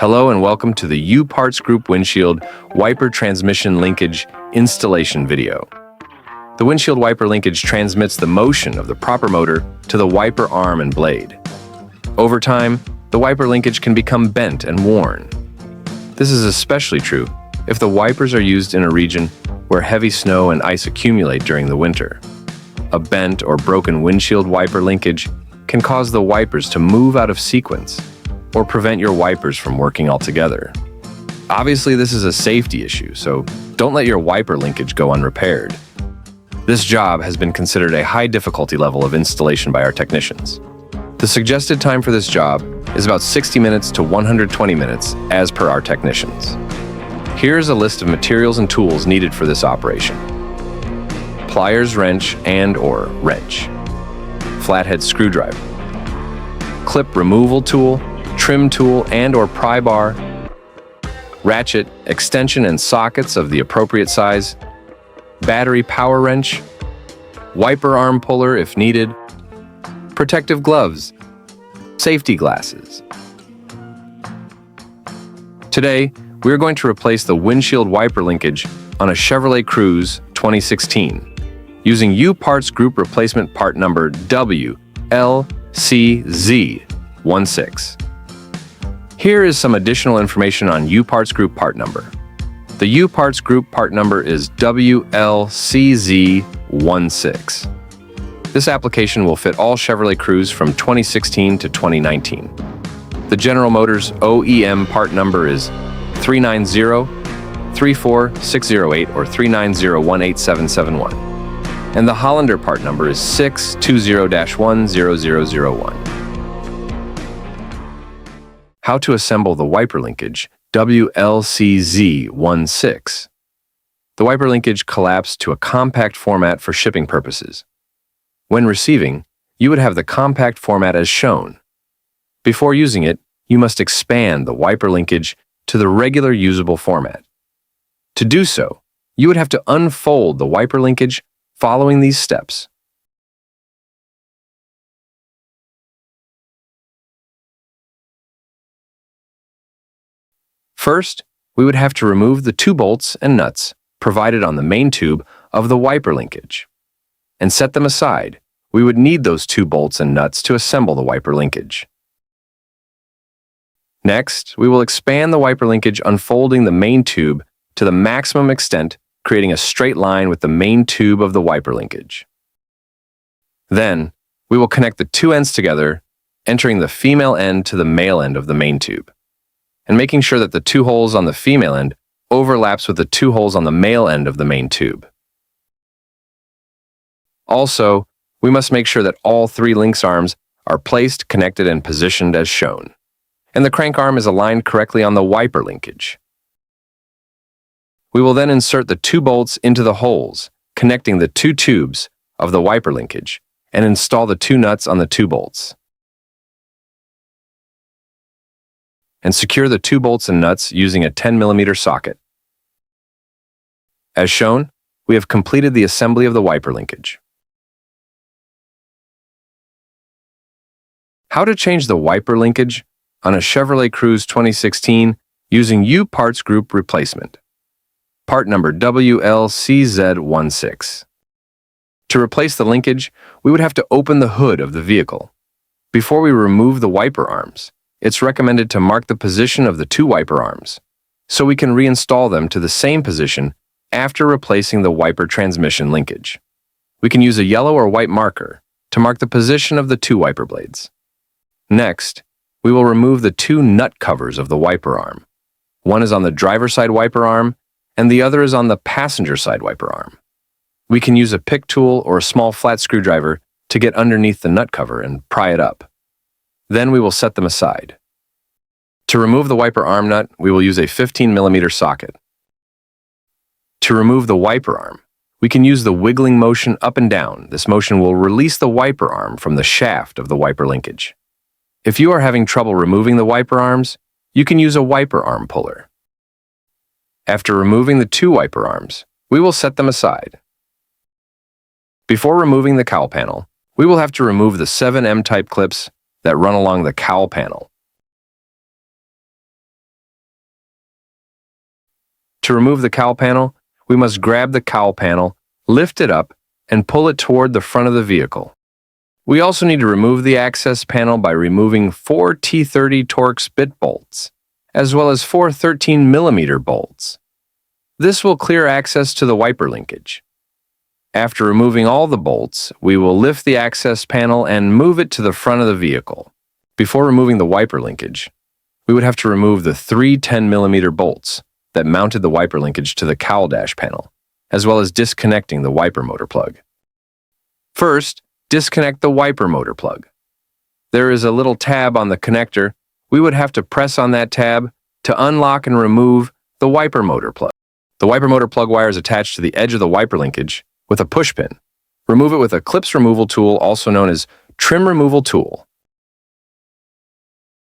Hello and welcome to the U-Parts Group Windshield Wiper Transmission Linkage installation video. The windshield wiper linkage transmits the motion of the proper motor to the wiper arm and blade. Over time, the wiper linkage can become bent and worn. This is especially true if the wipers are used in a region where heavy snow and ice accumulate during the winter. A bent or broken windshield wiper linkage can cause the wipers to move out of sequence or prevent your wipers from working altogether. Obviously, this is a safety issue, so don't let your wiper linkage go unrepaired. This job has been considered a high difficulty level of installation by our technicians. The suggested time for this job is about 60 minutes to 120 minutes as per our technicians. Here is a list of materials and tools needed for this operation. Pliers wrench and/or wrench, flathead screwdriver, clip removal tool, trim tool and/or pry bar, ratchet, extension and sockets of the appropriate size, battery power wrench, wiper arm puller if needed, protective gloves, safety glasses. Today, we are going to replace the windshield wiper linkage on a Chevrolet Cruze 2016 using U-Parts Group replacement part number WLCZ16. Here is some additional information on U-Parts Group part number. The U-Parts Group part number is WLCZ16. This application will fit all Chevrolet Cruze from 2016 to 2019. The General Motors OEM part number is 390-34608 or 390-18771. And the Hollander part number is 620-10001. How to assemble the wiper linkage WLCZ16. The wiper linkage collapsed to a compact format for shipping purposes. When receiving, you would have the compact format as shown. Before using it, you must expand the wiper linkage to the regular usable format. To do so, you would have to unfold the wiper linkage following these steps. First, we would have to remove the two bolts and nuts provided on the main tube of the wiper linkage and set them aside. We would need those two bolts and nuts to assemble the wiper linkage. Next, we will expand the wiper linkage, unfolding the main tube to the maximum extent, creating a straight line with the main tube of the wiper linkage. Then, we will connect the two ends together, entering the female end to the male end of the main tube, and making sure that the two holes on the female end overlaps with the two holes on the male end of the main tube. Also, we must make sure that all three links arms are placed, connected, and positioned as shown, and the crank arm is aligned correctly on the wiper linkage. We will then insert the two bolts into the holes, connecting the two tubes of the wiper linkage, and install the two nuts on the two bolts. And secure the two bolts and nuts using a 10mm socket. As shown, we have completed the assembly of the wiper linkage. How to change the wiper linkage on a Chevrolet Cruze 2016 using U-Parts Group replacement. Part number WLCZ16. To replace the linkage, we would have to open the hood of the vehicle. Before we remove the wiper arms, it's recommended to mark the position of the two wiper arms, so we can reinstall them to the same position after replacing the wiper transmission linkage. We can use a yellow or white marker to mark the position of the two wiper blades. Next, we will remove the two nut covers of the wiper arm. One is on the driver's side wiper arm, and the other is on the passenger side wiper arm. We can use a pick tool or a small flat screwdriver to get underneath the nut cover and pry it up. Then we will set them aside. To remove the wiper arm nut, we will use a 15mm socket. To remove the wiper arm, we can use the wiggling motion up and down. This motion will release the wiper arm from the shaft of the wiper linkage. If you are having trouble removing the wiper arms, you can use a wiper arm puller. After removing the two wiper arms, we will set them aside. Before removing the cowl panel, we will have to remove the 7M type clips that run along the cowl panel. To remove the cowl panel, we must grab the cowl panel, lift it up, and pull it toward the front of the vehicle. We also need to remove the access panel by removing 4 T30 Torx bit bolts, as well as 4 13mm bolts. This will clear access to the wiper linkage. After removing all the bolts, we will lift the access panel and move it to the front of the vehicle. Before removing the wiper linkage, we would have to remove the 3 10mm bolts that mounted the wiper linkage to the cowl dash panel, as well as disconnecting the wiper motor plug. First, disconnect the wiper motor plug. There is a little tab on the connector. We would have to press on that tab to unlock and remove the wiper motor plug. The wiper motor plug wire is attached to the edge of the wiper linkage with a push pin. Remove it with a clips removal tool, also known as trim removal tool.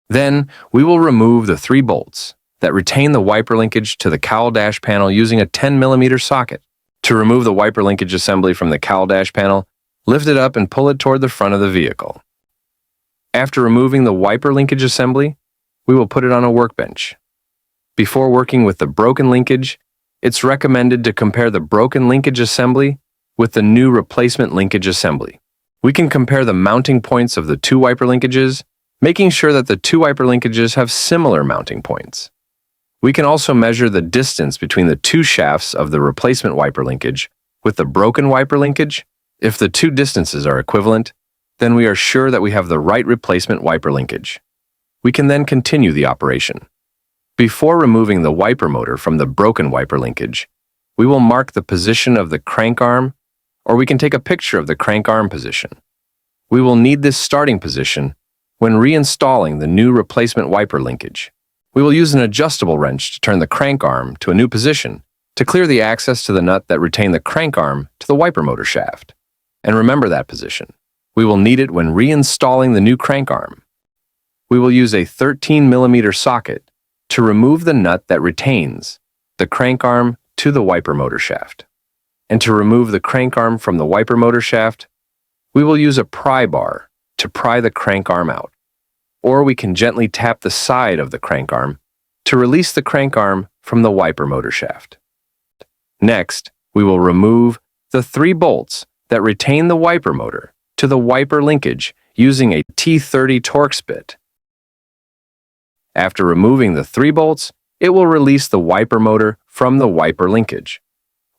Then, we will remove the 3 bolts that retain the wiper linkage to the cowl dash panel using a 10mm socket. To remove the wiper linkage assembly from the cowl dash panel, lift it up and pull it toward the front of the vehicle. After removing the wiper linkage assembly, we will put it on a workbench. Before working with the broken linkage, it's recommended to compare the broken linkage assembly with the new replacement linkage assembly. We can compare the mounting points of the 2 wiper linkages, making sure that the 2 wiper linkages have similar mounting points. We can also measure the distance between the 2 shafts of the replacement wiper linkage with the broken wiper linkage. If the 2 distances are equivalent, then we are sure that we have the right replacement wiper linkage. We can then continue the operation. Before removing the wiper motor from the broken wiper linkage, we will mark the position of the crank arm, or we can take a picture of the crank arm position. We will need this starting position when reinstalling the new replacement wiper linkage. We will use an adjustable wrench to turn the crank arm to a new position to clear the access to the nut that retain the crank arm to the wiper motor shaft. And remember that position. We will need it when reinstalling the new crank arm. We will use a 13mm socket to remove the nut that retains the crank arm to the wiper motor shaft. And to remove the crank arm from the wiper motor shaft, we will use a pry bar to pry the crank arm out. Or we can gently tap the side of the crank arm to release the crank arm from the wiper motor shaft. Next, we will remove the 3 bolts that retain the wiper motor to the wiper linkage using a T30 Torx bit. After removing the 3 bolts, it will release the wiper motor from the wiper linkage.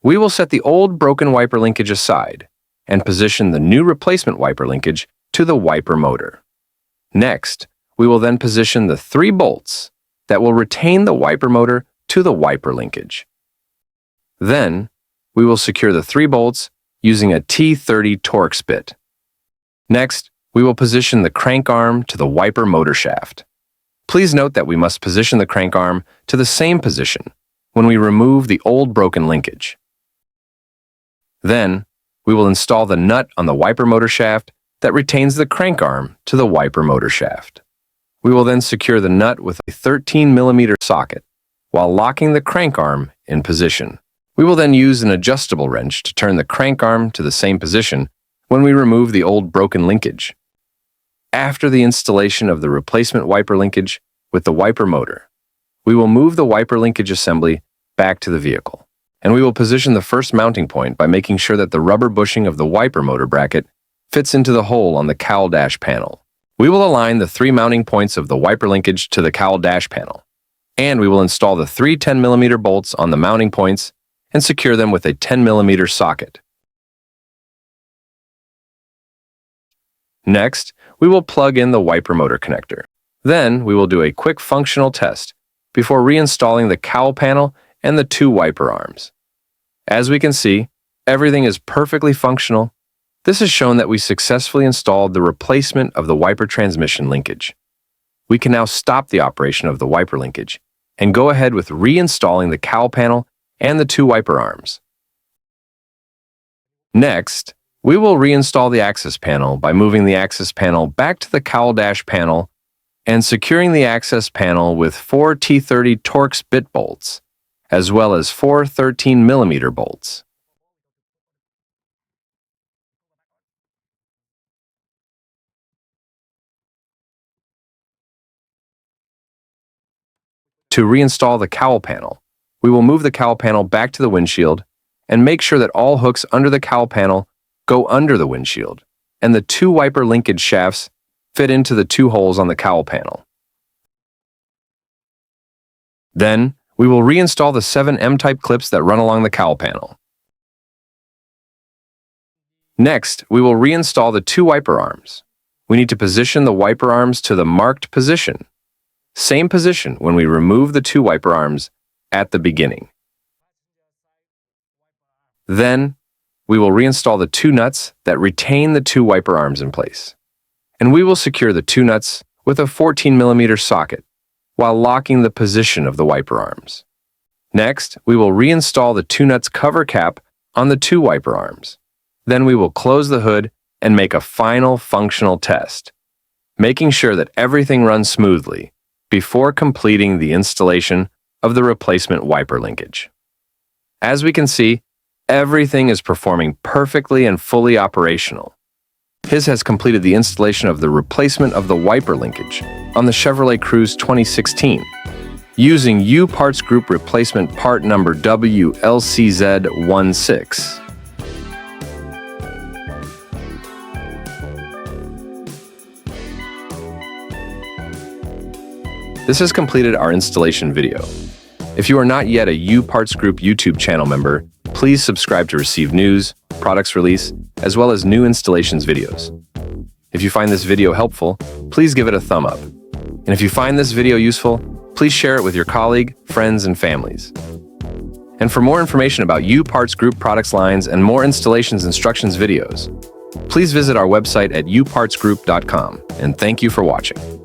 We will set the old broken wiper linkage aside and position the new replacement wiper linkage to the wiper motor. Next, we will then position the 3 bolts that will retain the wiper motor to the wiper linkage. Then, we will secure the 3 bolts using a T30 Torx bit. Next, we will position the crank arm to the wiper motor shaft. Please note that we must position the crank arm to the same position when we remove the old broken linkage. Then, we will install the nut on the wiper motor shaft that retains the crank arm to the wiper motor shaft. We will then secure the nut with a 13mm socket while locking the crank arm in position. We will then use an adjustable wrench to turn the crank arm to the same position when we remove the old broken linkage. After the installation of the replacement wiper linkage with the wiper motor, we will move the wiper linkage assembly back to the vehicle, and we will position the first mounting point by making sure that the rubber bushing of the wiper motor bracket fits into the hole on the cowl dash panel. We will align the 3 mounting points of the wiper linkage to the cowl dash panel, and we will install the 3 10mm bolts on the mounting points and secure them with a 10mm socket. Next, we will plug in the wiper motor connector. Then, we will do a quick functional test before reinstalling the cowl panel and the 2 wiper arms. As we can see, everything is perfectly functional. This has shown that we successfully installed the replacement of the wiper transmission linkage. We can now stop the operation of the wiper linkage and go ahead with reinstalling the cowl panel and the 2 wiper arms. Next, we will reinstall the access panel by moving the access panel back to the cowl dash panel and securing the access panel with 4 T30 Torx bit bolts, as well as 4 13mm bolts. To reinstall the cowl panel, we will move the cowl panel back to the windshield and make sure that all hooks under the cowl panel go under the windshield, and the 2 wiper linkage shafts fit into the 2 holes on the cowl panel. Then, we will reinstall the 7 M-type clips that run along the cowl panel. Next, we will reinstall the 2 wiper arms. We need to position the wiper arms to the marked position. Same position when we remove the 2 wiper arms at the beginning. Then, we will reinstall the 2 nuts that retain the 2 wiper arms in place. And we will secure the 2 nuts with a 14mm socket while locking the position of the wiper arms. Next, we will reinstall the 2 nuts cover cap on the 2 wiper arms. Then we will close the hood and make a final functional test, making sure that everything runs smoothly before completing the installation of the replacement wiper linkage. As we can see, everything is performing perfectly and fully operational. His has completed the installation of the replacement of the wiper linkage on the Chevrolet Cruze 2016 using U-Parts Group replacement part number WLCZ16. This has completed our installation video. If you are not yet a U-Parts Group YouTube channel member, please subscribe to receive news, products release, as well as new installations videos. If you find this video helpful, please give it a thumb up. And if you find this video useful, please share it with your colleague, friends, and families. And for more information about U-Parts Group products lines and more installations instructions videos, please visit our website at upartsgroup.com, and thank you for watching.